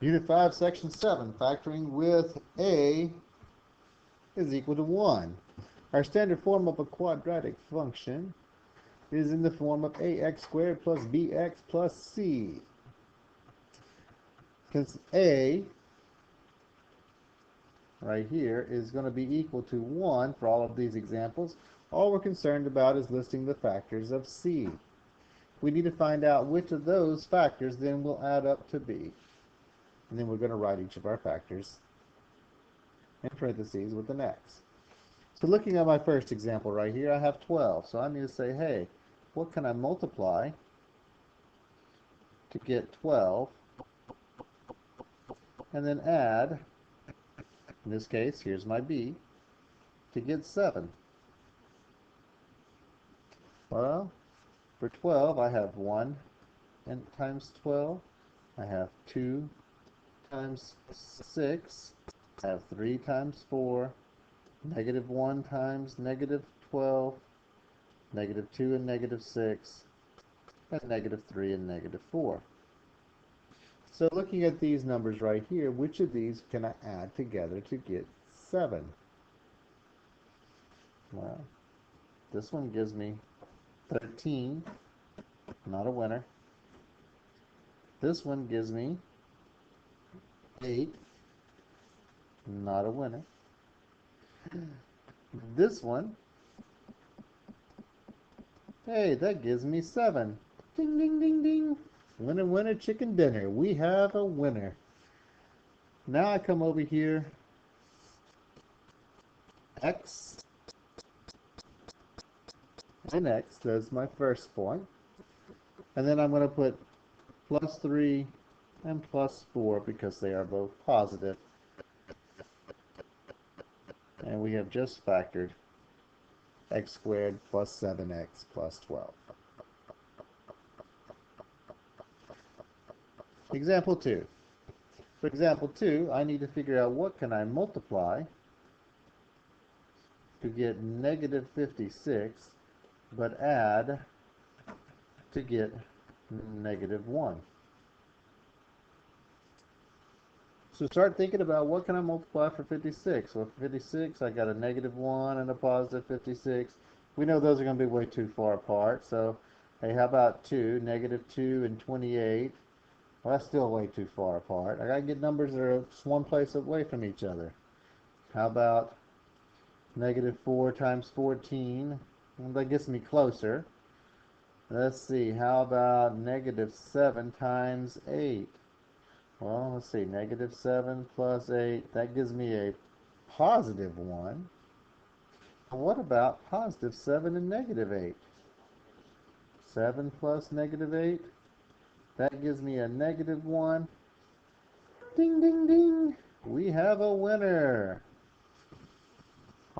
Unit 5, Section 7, factoring with a is equal to 1. Our standard form of a quadratic function is in the form of ax squared plus bx plus c. Since a, right here, is going to be equal to 1 for all of these examples, all we're concerned about is listing the factors of c. We need to find out which of those factors then will add up to b. And then we're going to write each of our factors in parentheses with an x. So looking at my first example right here, I have 12. So I need to say, hey, what can I multiply to get 12? And then add, in this case, here's my b, to get 7. Well, for 12, I have 1 times 12. I have 2 times 6. I have 3 times 4. Negative 1 times negative 12. Negative 2 and negative 6. And negative 3 and negative 4. So looking at these numbers right here, which of these can I add together to get 7? Well, this one gives me 13, not a winner. This one gives me 8, not a winner. This one, hey, that gives me 7. Ding, ding, ding, ding. Winner, winner, chicken dinner. We have a winner. Now I come over here, x and x, that's my first point. And then I'm going to put plus 3 and plus 4 because they are both positive. And we have just factored x squared plus 7x plus 12. Example 2. For example 2, I need to figure out what can I multiply to get negative 56, but add to get negative 1. So start thinking about what can I multiply for 56. Well, for 56, I got a negative 1 and a positive 56. We know those are going to be way too far apart. So, hey, how about 2? Negative 2 and 28. Well, that's still way too far apart. I got to get numbers that are just one place away from each other. How about negative 4 times 14? Well, that gets me closer. Let's see, how about negative 7 times 8? Well, let's see, negative 7 plus 8, that gives me a positive 1. What about positive 7 and negative 8? 7 plus negative 8, that gives me a negative 1. Ding, ding, ding. We have a winner.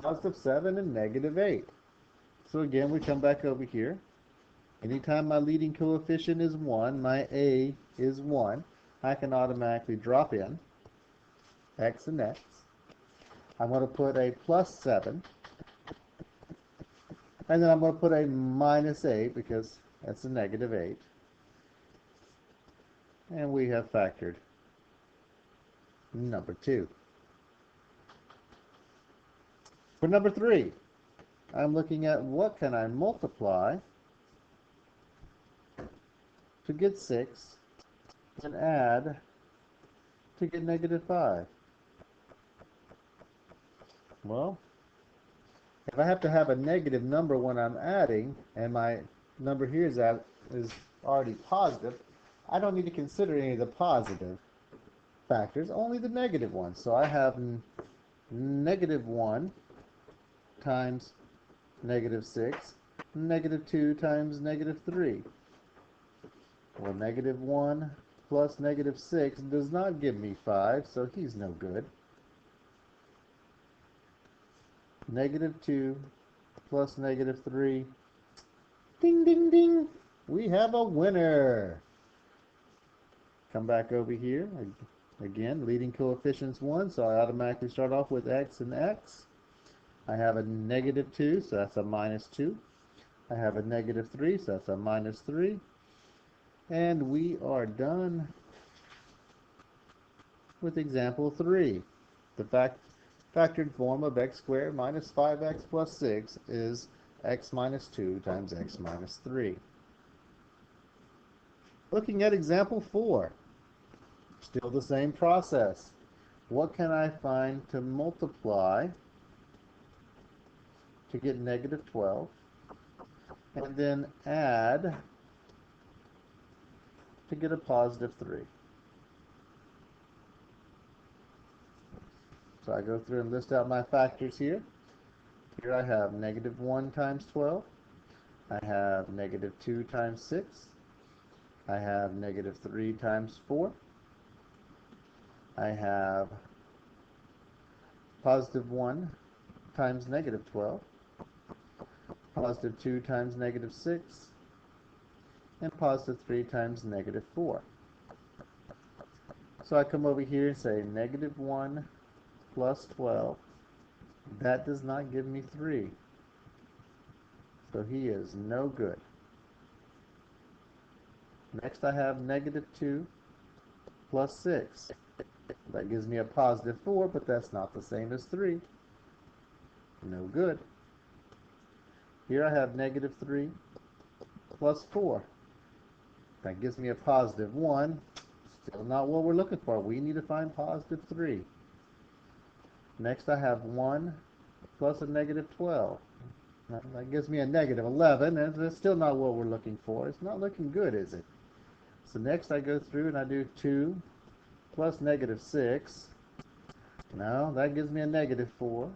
Positive 7 and negative 8. So again, we come back over here. Anytime my leading coefficient is 1, my a is 1, I can automatically drop in x and x. I'm going to put a plus 7. And then I'm going to put a minus 8 because that's a negative 8. And we have factored number 2. For number 3, I'm looking at what can I multiply to get 6 and add to get negative 5. Well, if I have to have a negative number when I'm adding, and my number here is already positive, I don't need to consider any of the positive factors, only the negative ones. So I have negative 1 times negative 6, negative 2 times negative 3. Well, negative 1 plus negative 6 does not give me 5, so he's no good. Negative 2 plus negative 3. Ding, ding, ding. We have a winner. Come back over here. Again, leading coefficient's 1, so I automatically start off with x and x. I have a negative 2, so that's a minus 2. I have a negative 3, so that's a minus 3. And we are done. with example 3. The factored form of x squared minus 5x plus 6 is x minus 2 times x minus 3. Looking at example 4, still the same process. What can I find to multiply to get negative 12, and then add to get a positive 3? So I go through and list out my factors here. Here I have negative 1 times 12. I have negative 2 times 6. I have negative 3 times 4. I have positive 1 times negative 12. Positive 2 times negative 6. And positive 3 times negative 4. So I come over here and say negative 1 plus 12. That does not give me 3. So he is no good. Next I have negative 2 plus 6. That gives me a positive 4, but that's not the same as 3. No good. Here I have negative 3 plus 4. That gives me a positive 1. Still not what we're looking for. We need to find positive 3. Next I have 1 plus a negative 12. That gives me a negative 11, and that's still not what we're looking for. It's not looking good, is it? So next I go through and I do 2 plus negative 6. No, that gives me a negative 4.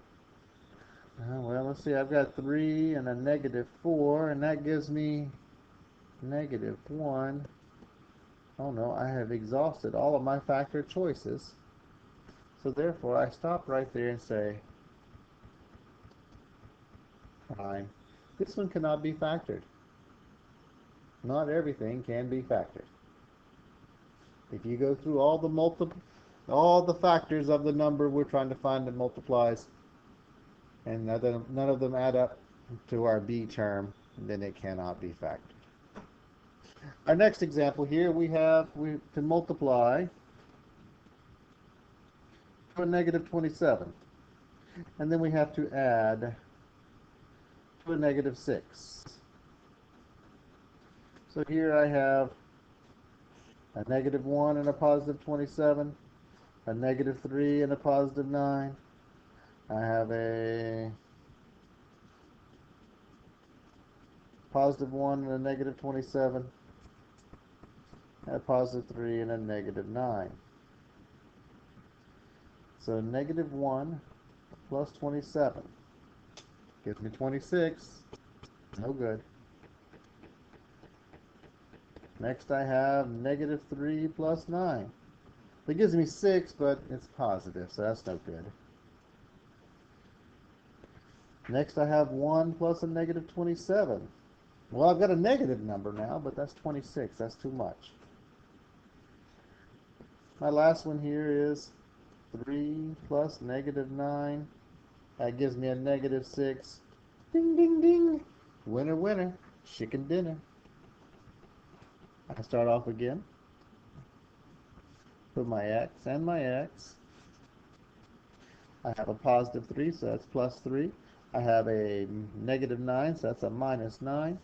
Well, let's see, I've got 3 and a negative 4, and that gives me negative 1. Oh no, I have exhausted all of my factor choices. So therefore, I stop right there and say, fine, this one cannot be factored. Not everything can be factored. If you go through all the factors of the number we're trying to find that multiplies, and none of them add up to our b term, then it cannot be factored. Our next example here, we to multiply to a negative 27. And then we have to add to a negative 6. So here I have a negative 1 and a positive 27, a negative 3 and a positive 9. I have a positive 1 and a negative 27, and a positive 3 and a negative 9. So negative 1 plus 27 gives me 26. No good. Next I have negative 3 plus 9. That gives me 6, but it's positive, so that's no good. Next I have 1 plus a negative 27. Well, I've got a negative number now, but that's 26. That's too much. My last one here is 3 plus negative 9. That gives me a negative 6. Ding, ding, ding. Winner, winner. Chicken dinner. I start off again. Put my x and my x. I have a positive 3, so that's plus 3. I have a negative 9, so that's a minus 9.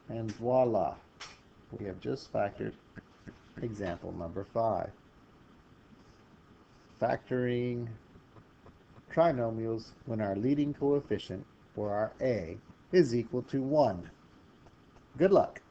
And voila. We have just factored example number 5. Factoring trinomials when our leading coefficient, or our a, is equal to 1. Good luck.